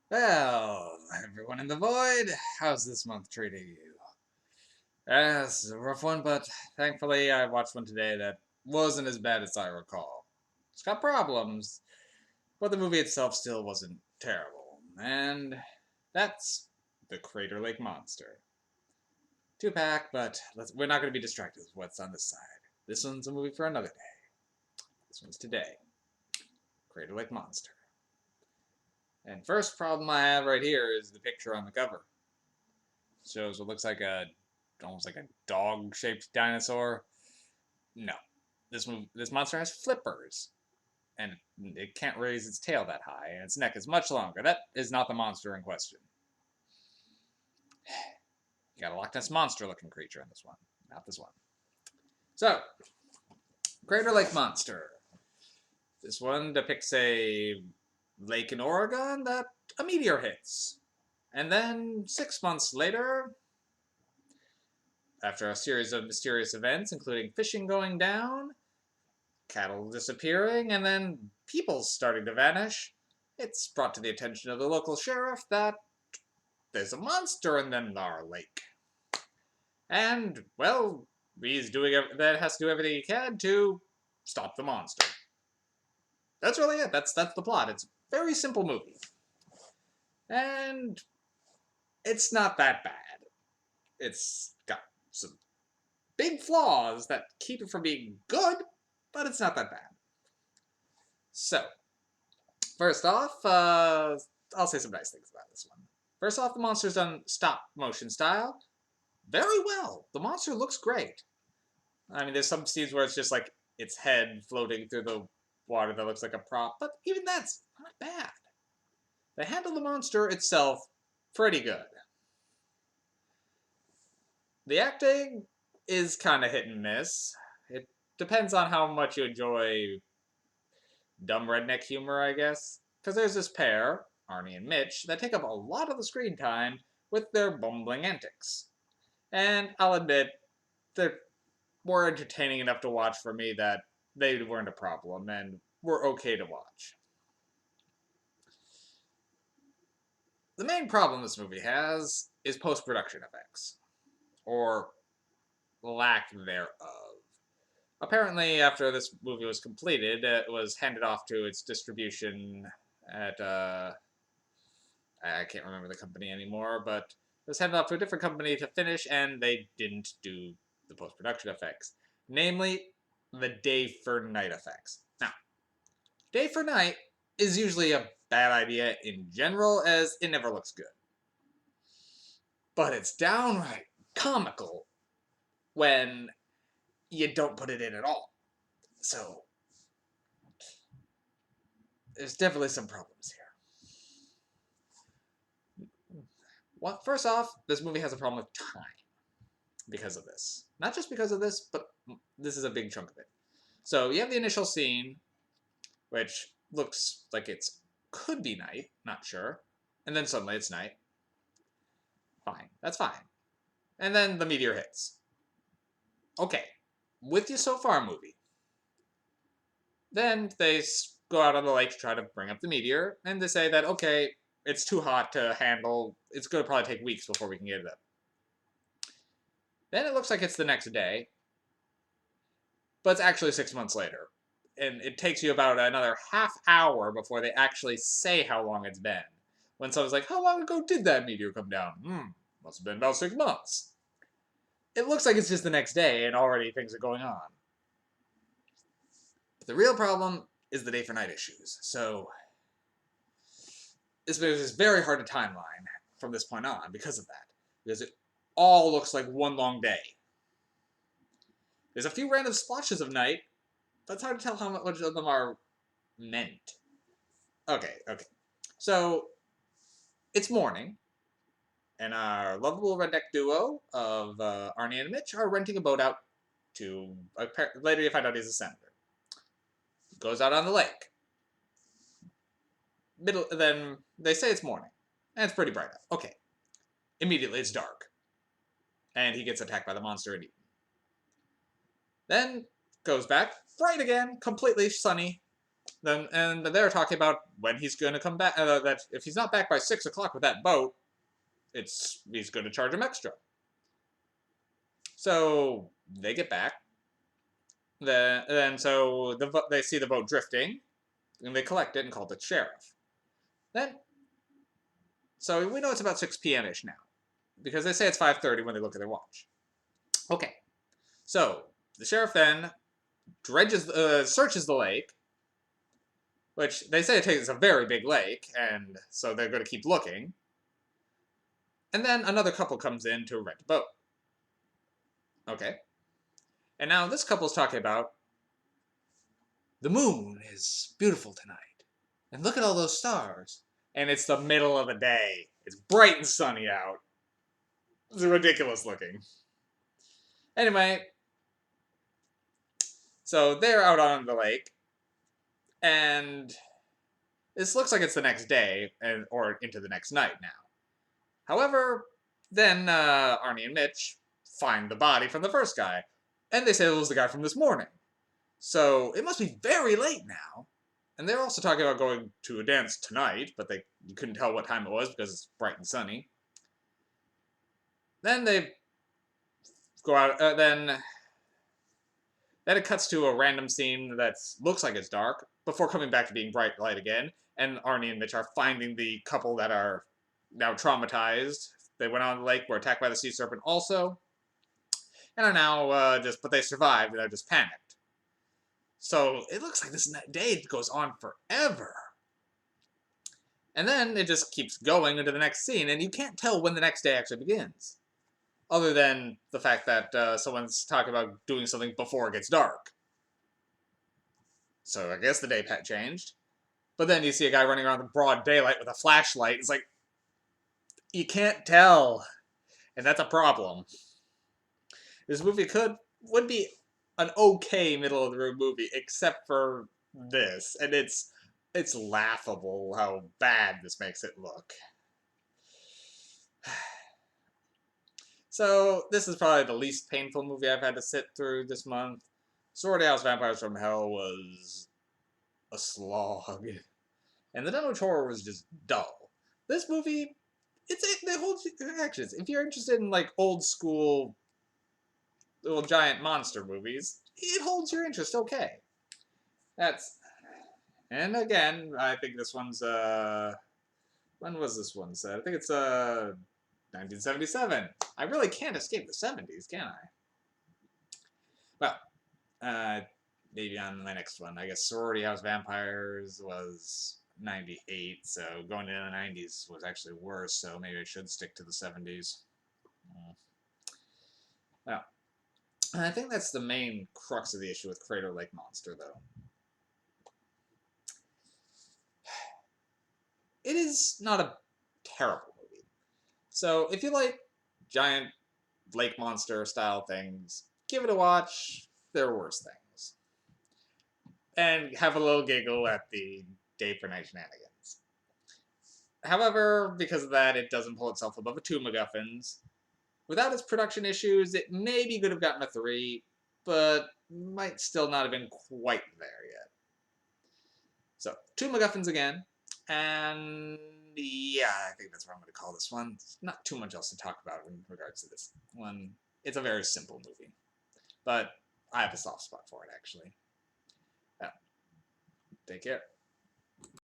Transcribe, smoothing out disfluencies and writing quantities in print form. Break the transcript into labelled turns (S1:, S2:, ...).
S1: Well, everyone in the void, how's this month treating you? This is a rough one, but thankfully I watched one today that wasn't as bad as I recall. It's got problems, but the movie itself still wasn't terrible. And that's The Crater Lake Monster. Two pack, but we're not going to be distracted with what's on this side. This one's a movie for another day. This one's today. Crater Lake Monster. And first problem I have right here is the picture on the cover. Shows what looks like almost like a dog-shaped dinosaur. No, this monster has flippers, and it can't raise its tail that high, and its neck is much longer. That is not the monster in question. You got a Loch Ness monster-looking creature in this one, not this one. So, Crater Lake Monster. This one depicts a lake in Oregon that a meteor hits. And then 6 months later, after a series of mysterious events, including fishing going down, cattle disappearing, and then people starting to vanish, it's brought to the attention of the local sheriff that there's a monster in our lake. And, well, that has to do everything he can to stop the monster. That's really it. That's the plot. It's a very simple movie. And it's not that bad. It's got some big flaws that keep it from being good, but it's not that bad. So, first off, I'll say some nice things about this one. First off, the monster's done stop motion style very well. The monster looks great. I mean, there's some scenes where it's just like its head floating through the water that looks like a prop, but even that's not bad. They handle the monster itself pretty good. The acting is kind of hit and miss. It depends on how much you enjoy dumb redneck humor, I guess. Because there's this pair, Arnie and Mitch, that take up a lot of the screen time with their bumbling antics. And I'll admit, they're more entertaining enough to watch for me that they weren't a problem and were okay to watch. The main problem this movie has is post-production effects, or lack thereof. Apparently, after this movie was completed, it was handed off to its distribution at, I can't remember the company anymore, but it was handed off to a different company to finish, and they didn't do the post-production effects. Namely, the day for night effects. Now, day for night is usually a bad idea in general, as it never looks good. But it's downright comical when you don't put it in at all. So, there's definitely some problems here. Well, first off, this movie has a problem with time because of this. Not just because of this, but this is a big chunk of it. So you have the initial scene, which looks like it could be night, not sure, and then suddenly it's night. Fine, that's fine. And then the meteor hits. Okay, with you so far, movie. Then they go out on the lake to try to bring up the meteor, and they say that, okay, it's too hot to handle. It's going to probably take weeks before we can get it up. Then it looks like it's the next day, but it's actually 6 months later. And it takes you about another half hour before they actually say how long it's been. When someone's like, how long ago did that meteor come down? Must have been about 6 months. It looks like it's just the next day, and already things are going on. But the real problem is the day for night issues. So, this is very hard to timeline from this point on because of that. Because it all looks like one long day. There's a few random splotches of night, but it's hard to tell how much of them are meant. Okay. So, it's morning, and our lovable redneck duo of Arnie and Mitch are renting a boat out to, later you find out he's a senator. Goes out on the lake. Then they say it's morning, and it's pretty bright out. Okay. Immediately it's dark, and he gets attacked by the monster and eaten. Then goes back, bright again, completely sunny, And they're talking about when he's going to come back. That if he's not back by 6 o'clock with that boat, he's going to charge him extra. So they get back. So they see the boat drifting, and they collect it and call the sheriff. Then, so we know it's about 6 p.m. ish now, because they say it's 5:30 when they look at their watch. Okay, so the sheriff then searches the lake, which they say it's a very big lake, and so they're going to keep looking. And then another couple comes in to rent a boat. Okay. And now this couple's talking about the moon is beautiful tonight. And look at all those stars. And it's the middle of the day. It's bright and sunny out. It's ridiculous looking. Anyway, so they're out on the lake, and this looks like it's the next day, or into the next night now. However, then Arnie and Mitch find the body from the first guy, and they say it was the guy from this morning. So it must be very late now. And they're also talking about going to a dance tonight, but you couldn't tell what time it was because it's bright and sunny. Then they go out. Then it cuts to a random scene that looks like it's dark before coming back to being bright light again. And Arnie and Mitch are finding the couple that are now traumatized. They went on the lake, were attacked by the sea serpent also, and are now but they survived and they're just panicked. So it looks like this day goes on forever. And then it just keeps going into the next scene, and you can't tell when the next day actually begins. Other than the fact that someone's talking about doing something before it gets dark. So I guess the day changed. But then you see a guy running around in broad daylight with a flashlight. It's like, you can't tell. And that's a problem. This movie would be an okay middle of the road movie, except for this. And it's laughable how bad this makes it look. So this is probably the least painful movie I've had to sit through this month. Sorority House Vampires from Hell was a slog. And the Dunwich Horror was just dull. This movie, it holds your actions. If you're interested in like old school little giant monster movies, it holds your interest okay. And again, I think this one's when was this one set? I think it's 1977. I really can't escape the 70s, can I? Well, maybe on my next one. I guess Sorority House Vampires was 98, so going into the 90s was actually worse, so maybe I should stick to the 70s. Well, I think that's the main crux of the issue with Crater Lake Monster, though. It is not a terrible movie. So if you like giant lake monster style things, give it a watch. There are worse things. And have a little giggle at the day for night shenanigans. However, because of that, it doesn't pull itself above a 2 MacGuffins. Without its production issues, it maybe could have gotten a 3, but might still not have been quite there yet. So, 2 MacGuffins again, and yeah, I think that's what I'm going to call this one. There's not too much else to talk about in regards to this one. It's a very simple movie, but I have a soft spot for it, actually. Yeah. Take care.